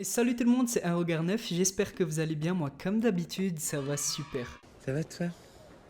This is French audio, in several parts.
Et salut tout le monde, c'est Regard9, j'espère que vous allez bien, moi comme d'habitude, ça va super. Ça va toi?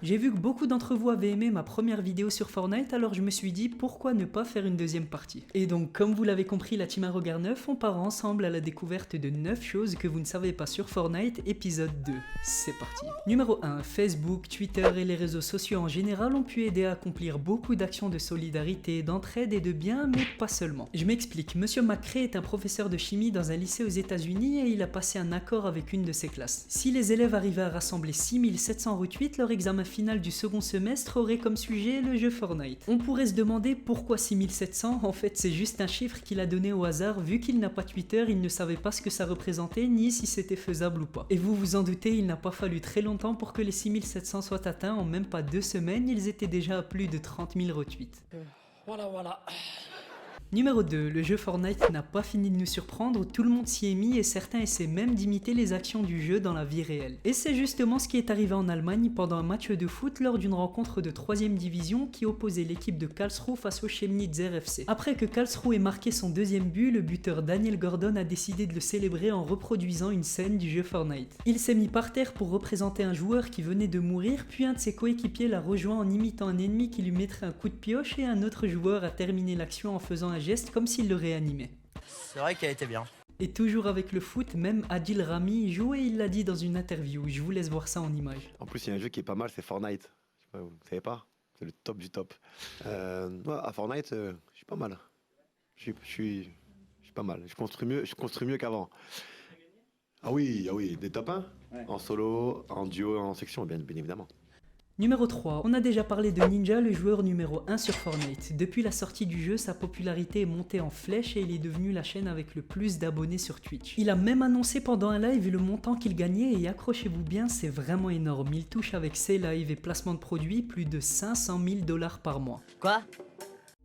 J'ai vu que beaucoup d'entre vous avaient aimé ma première vidéo sur Fortnite, alors je me suis dit pourquoi ne pas faire une deuxième partie. Et donc comme vous l'avez compris, la team Regard9, on part ensemble à la découverte de 9 choses que vous ne savez pas sur Fortnite, épisode 2. C'est parti. Numéro 1, Facebook, Twitter et les réseaux sociaux en général ont pu aider à accomplir beaucoup d'actions de solidarité, d'entraide et de bien, mais pas seulement. Je m'explique, Monsieur McCray est un professeur de chimie dans un lycée aux États-Unis et il a passé un accord avec une de ses classes. Si les élèves arrivaient à rassembler 6700 retweets, leur examen final du second semestre aurait comme sujet le jeu Fortnite. On pourrait se demander pourquoi 6700, en fait c'est juste un chiffre qu'il a donné au hasard, vu qu'il n'a pas Twitter, il ne savait pas ce que ça représentait ni si c'était faisable ou pas. Et vous vous en doutez, il n'a pas fallu très longtemps pour que les 6700 soient atteints, en même pas 2 semaines, ils étaient déjà à plus de 30 000 retweets. Voilà. Numéro 2, le jeu Fortnite n'a pas fini de nous surprendre, tout le monde s'y est mis et certains essaient même d'imiter les actions du jeu dans la vie réelle. Et c'est justement ce qui est arrivé en Allemagne pendant un match de foot lors d'une rencontre de 3ème division qui opposait l'équipe de Karlsruhe face au Chemnitzer FC. Après que Karlsruhe ait marqué son deuxième but, le buteur Daniel Gordon a décidé de le célébrer en reproduisant une scène du jeu Fortnite. Il s'est mis par terre pour représenter un joueur qui venait de mourir, puis un de ses coéquipiers l'a rejoint en imitant un ennemi qui lui mettrait un coup de pioche et un autre joueur a terminé l'action en faisant un geste comme s'il le réanimait. C'est vrai qu'elle était bien. Et toujours avec le foot, même Adil Rami joue et il l'a dit dans une interview. Je vous laisse voir ça en image. En plus, il y a un jeu qui est pas mal, c'est Fortnite. Je sais pas, vous savez pas? C'est le top du top. À Fortnite, je suis pas mal. Je suis pas mal. Je construis mieux qu'avant. Ah oui, des top 1 ouais. En solo, en duo, en section, bien évidemment. Numéro 3, on a déjà parlé de Ninja, le joueur numéro 1 sur Fortnite. Depuis la sortie du jeu, sa popularité est montée en flèche et il est devenu la chaîne avec le plus d'abonnés sur Twitch. Il a même annoncé pendant un live le montant qu'il gagnait et accrochez-vous bien, c'est vraiment énorme. Il touche avec ses lives et placements de produits plus de 500 000 $ par mois. Quoi?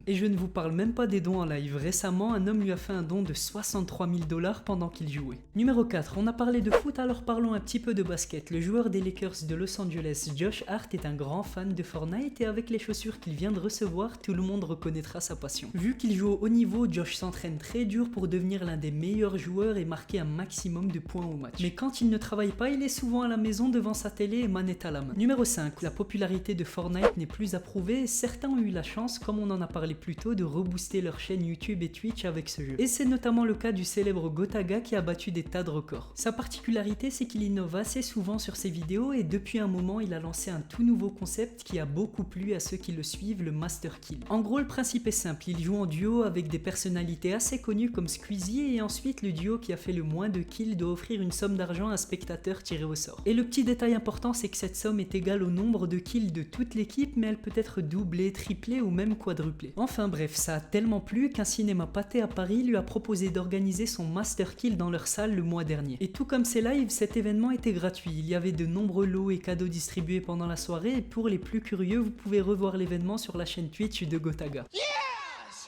Et je ne vous parle même pas des dons en live. Récemment, un homme lui a fait un don de 63 000 $ pendant qu'il jouait. Numéro 4, on a parlé de foot, alors parlons un petit peu de basket. Le joueur des Lakers de Los Angeles, Josh Hart, est un grand fan de Fortnite et avec les chaussures qu'il vient de recevoir, tout le monde reconnaîtra sa passion. Vu qu'il joue au haut niveau, Josh s'entraîne très dur pour devenir l'un des meilleurs joueurs et marquer un maximum de points au match. Mais quand il ne travaille pas, il est souvent à la maison devant sa télé et manette à la main. Numéro 5, la popularité de Fortnite n'est plus à prouver et certains ont eu la chance, comme on en a parlé plus tôt, de rebooster leur chaîne YouTube et Twitch avec ce jeu. Et c'est notamment le cas du célèbre Gotaga qui a battu des tas de records. Sa particularité, c'est qu'il innove assez souvent sur ses vidéos et depuis un moment, il a lancé un tout nouveau concept qui a beaucoup plu à ceux qui le suivent, le Master Kill. En gros, le principe est simple, il joue en duo avec des personnalités assez connues comme Squeezie et ensuite le duo qui a fait le moins de kills doit offrir une somme d'argent à un spectateur tiré au sort. Et le petit détail important, c'est que cette somme est égale au nombre de kills de toute l'équipe, mais elle peut être doublée, triplée ou même quadruplée. Enfin bref, ça a tellement plu qu'un cinéma pâté à Paris lui a proposé d'organiser son Master Kill dans leur salle le mois dernier. Et tout comme ses lives, cet événement était gratuit. Il y avait de nombreux lots et cadeaux distribués pendant la soirée et pour les plus curieux, vous pouvez revoir l'événement sur la chaîne Twitch de Gotaga.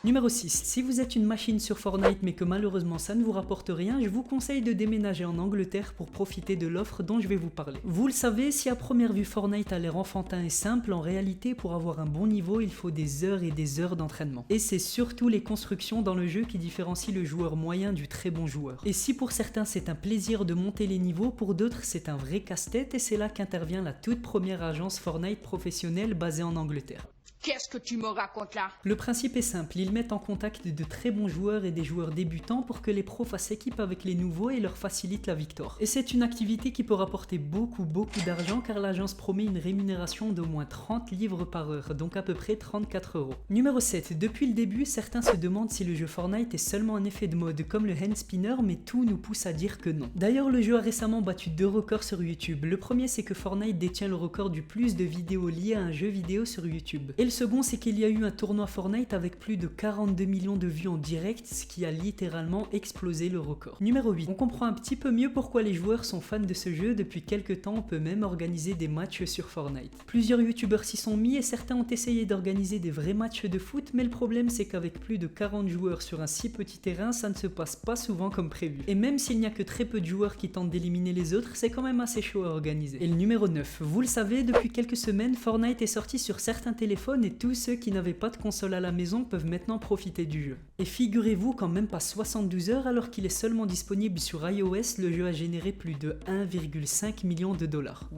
Numéro 6, si vous êtes une machine sur Fortnite mais que malheureusement ça ne vous rapporte rien, je vous conseille de déménager en Angleterre pour profiter de l'offre dont je vais vous parler. Vous le savez, si à première vue Fortnite a l'air enfantin et simple, en réalité pour avoir un bon niveau il faut des heures et des heures d'entraînement. Et c'est surtout les constructions dans le jeu qui différencient le joueur moyen du très bon joueur. Et si pour certains c'est un plaisir de monter les niveaux, pour d'autres c'est un vrai casse-tête et c'est là qu'intervient la toute première agence Fortnite professionnelle basée en Angleterre. Qu'est-ce que tu me racontes là? Le principe est simple, ils mettent en contact de très bons joueurs et des joueurs débutants pour que les pros fassent équipe avec les nouveaux et leur facilitent la victoire. Et c'est une activité qui peut rapporter beaucoup d'argent car l'agence promet une rémunération d'au moins 30 livres par heure, donc à peu près 34 €. Numéro 7, depuis le début, certains se demandent si le jeu Fortnite est seulement un effet de mode comme le hand spinner, mais tout nous pousse à dire que non. D'ailleurs, le jeu a récemment battu 2 records sur YouTube. Le premier, c'est que Fortnite détient le record du plus de vidéos liées à un jeu vidéo sur YouTube. Et le second, c'est qu'il y a eu un tournoi Fortnite avec plus de 42 millions de vues en direct, ce qui a littéralement explosé le record. Numéro 8, on comprend un petit peu mieux pourquoi les joueurs sont fans de ce jeu. Depuis quelques temps, on peut même organiser des matchs sur Fortnite. Plusieurs youtubeurs s'y sont mis et certains ont essayé d'organiser des vrais matchs de foot, mais le problème c'est qu'avec plus de 40 joueurs sur un si petit terrain, ça ne se passe pas souvent comme prévu. Et même s'il n'y a que très peu de joueurs qui tentent d'éliminer les autres, c'est quand même assez chaud à organiser. Et le numéro 9, vous le savez, depuis quelques semaines, Fortnite est sorti sur certains téléphones téléphone et tous ceux qui n'avaient pas de console à la maison peuvent maintenant profiter du jeu. Et figurez-vous qu'en même pas 72 heures, alors qu'il est seulement disponible sur iOS, le jeu a généré plus de 1,5 million de dollars.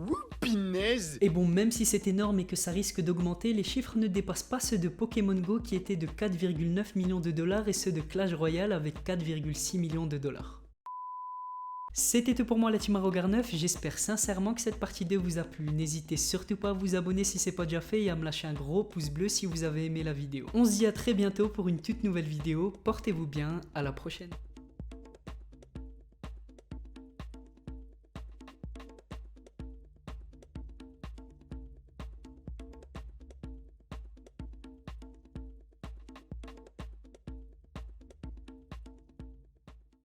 Pinaise. Et bon, même si c'est énorme et que ça risque d'augmenter, les chiffres ne dépassent pas ceux de Pokémon Go qui étaient de 4,9 millions de dollars et ceux de Clash Royale avec 4,6 millions de dollars. C'était tout pour moi la team Arrogar9, j'espère sincèrement que cette partie 2 vous a plu. N'hésitez surtout pas à vous abonner si c'est pas déjà fait et à me lâcher un gros pouce bleu si vous avez aimé la vidéo. On se dit à très bientôt pour une toute nouvelle vidéo, portez-vous bien, à la prochaine.